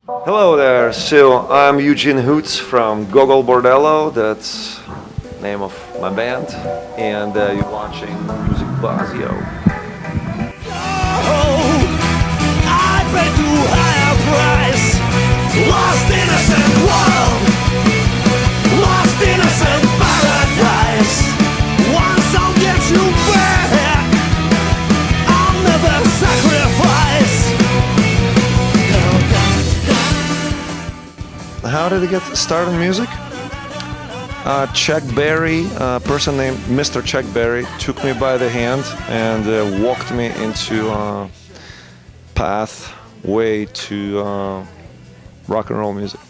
Hello there, so I'm Eugene Hoots from Gogol Bordello, that's the name of my band, and you're watching Music Basio. I paid too high a price. Lost innocent world, lost innocent paradise. One song gets you back, I'll never sacrifice. How did I get started in music? Chuck Berry, a person named Mr. Chuck Berry, took me by the hand and walked me into a pathway to rock and roll music.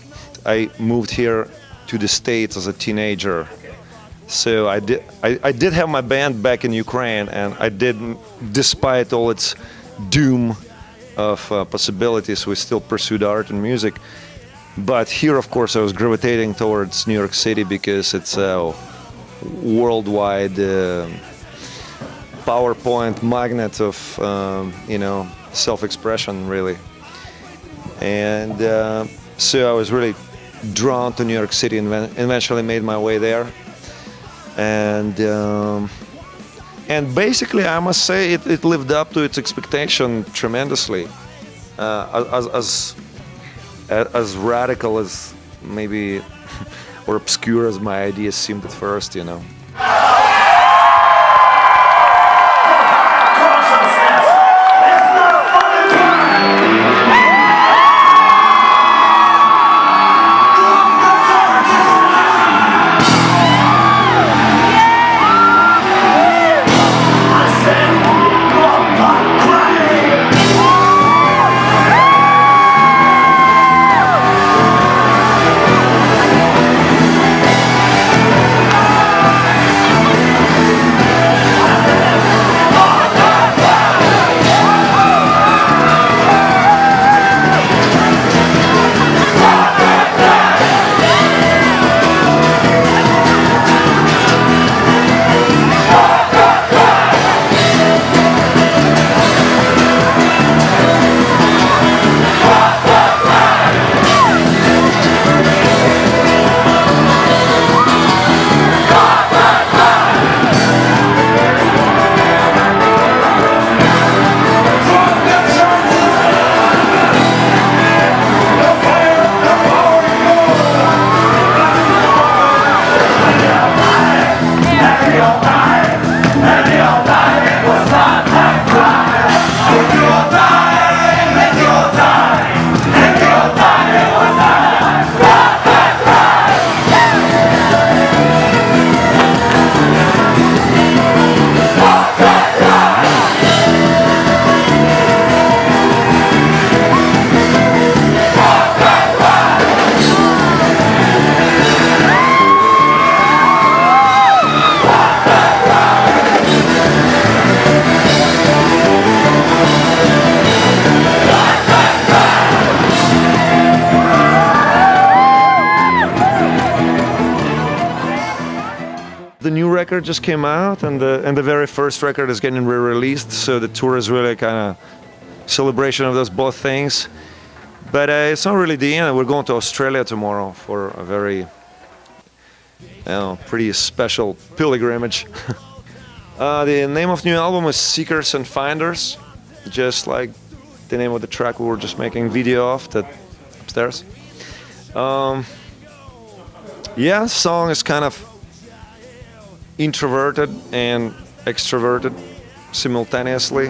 I moved here to the States as a teenager, so I did have my band back in Ukraine, and I did, despite all its doom of possibilities, we still pursued art and music. But here, of course, I was gravitating towards New York City because it's a worldwide PowerPoint magnet of, self-expression, really. And so I was really drawn to New York City and eventually made my way there. And basically, I must say, it lived up to its expectation tremendously. As radical as maybe or obscure as my ideas seemed at first. The new record just came out, and the very first record is getting re-released, so the tour is really kind of celebration of those both things. But it's not really the end. We're going to Australia tomorrow for a very, pretty special pilgrimage. The name of the new album is Seekers and Finders, just like the name of the track we were just making video of, that upstairs. Yeah, song is kind of introverted and extroverted simultaneously,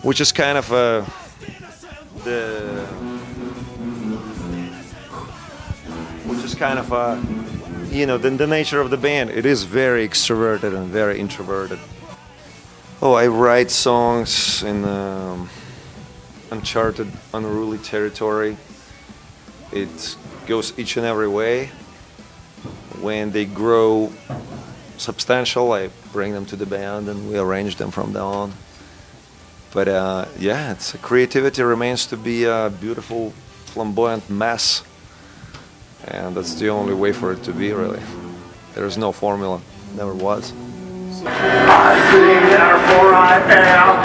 which is kind of the nature of the band. It is very extroverted and very introverted. Oh, I write songs in uncharted, unruly territory. It goes each and every way. When they grow substantial, I bring them to the band and we arrange them from then on. But creativity remains to be a beautiful, flamboyant mess, and that's the only way for it to be, really. There is no formula, never was. I think therefore I am,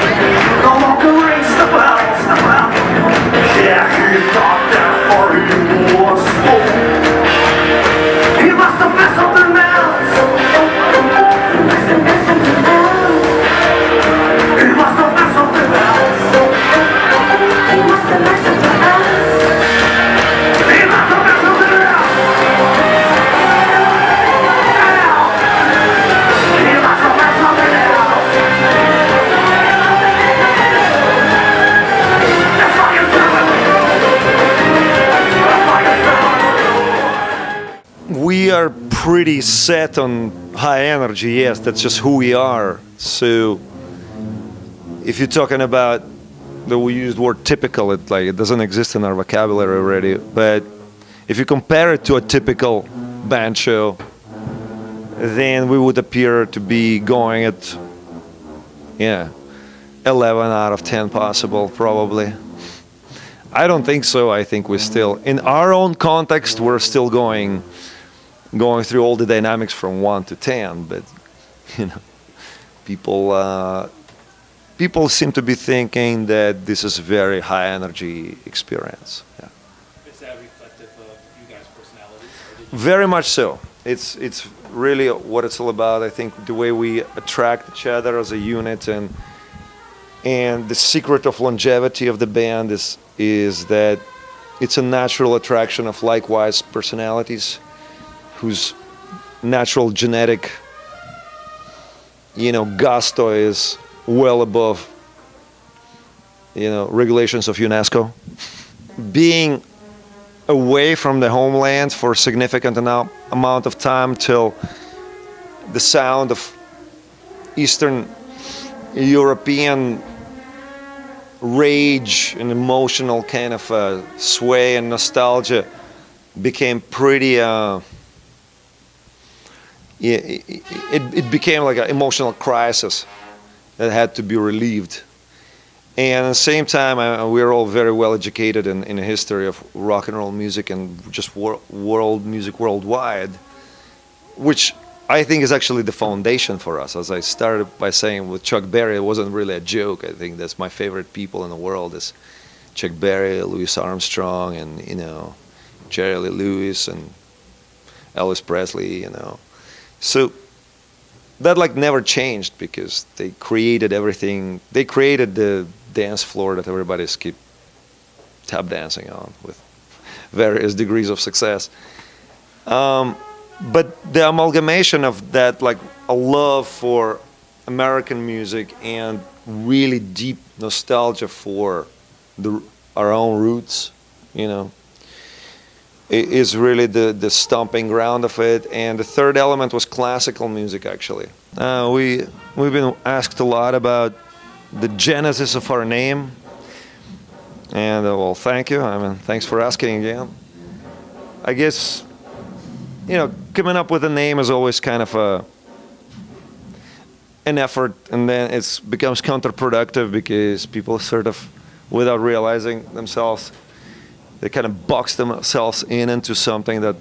no longer rings the bells, Yeah, he thought that for him was more. He must have met something else. He must have met something else. He must have met something else. He must have met something else. He must have met something else. He must have met something else. That's fucking seven. That's fucking seven. We are pretty set on high energy, yes, that's just who we are. So if you're talking about we used the word typical, it doesn't exist in our vocabulary already, but if you compare it to a typical band show, then we would appear to be going at 11 out of 10 possible, probably. I don't think so. I think we're still in our own context, we're still going through all the dynamics from 1 to 10, but people seem to be thinking that this is a very high energy experience. Yeah. Is that reflective of you guys' personalities? Very much so. It's really what it's all about. I think the way we attract each other as a unit, and the secret of longevity of the band is that it's a natural attraction of likewise personalities whose natural genetic gusto is well above regulations of UNESCO. Being away from the homeland for a significant amount of time till the sound of Eastern European rage and emotional kind of sway and nostalgia became pretty it became like an emotional crisis that had to be relieved. And at the same time, we're all very well educated in the history of rock and roll music and just world music worldwide, which I think is actually the foundation for us. As I started by saying with Chuck Berry, it wasn't really a joke. I think that's my favorite people in the world is Chuck Berry, Louis Armstrong, and Jerry Lee Lewis and Elvis Presley. So that never changed because they created everything. They created the dance floor that everybody's keep tap dancing on with various degrees of success. But the amalgamation of that, a love for American music and really deep nostalgia for our own roots, is really the stomping ground of it. And the third element was classical music, actually. We've been asked a lot about the genesis of our name. And, well, thank you. Thanks for asking again. I guess, coming up with a name is always kind of an effort, and then it becomes counterproductive because people sort of, without realizing themselves, they kind of box themselves into something that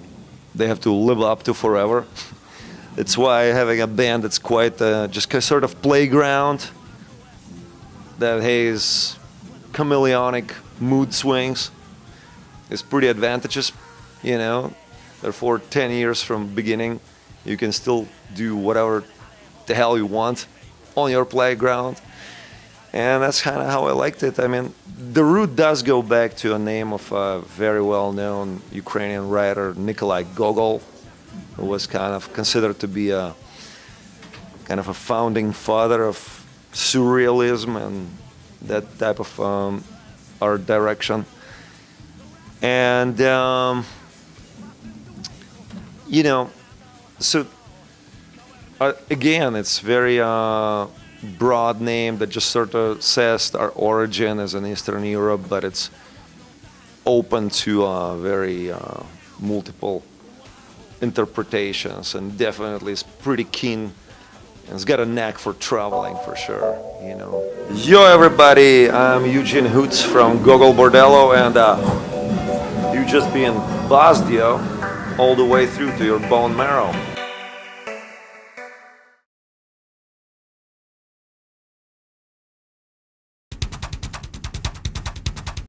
they have to live up to forever. It's why having a band that's quite just sort of playground that has chameleonic mood swings is pretty advantageous, Therefore, 10 years from beginning, you can still do whatever the hell you want on your playground. And that's kind of how I liked it. The root does go back to a name of a very well-known Ukrainian writer, Nikolai Gogol, who was kind of considered to be a kind of a founding father of surrealism and that type of art direction. And so again, it's very broad name that just sort of says our origin is in Eastern Europe, but it's open to very multiple interpretations, and definitely is pretty keen and it's got a knack for traveling for sure, Yo everybody, I'm Eugene Hoots from Gogol Bordello, and you just been buzzed, yo, all the way through to your bone marrow.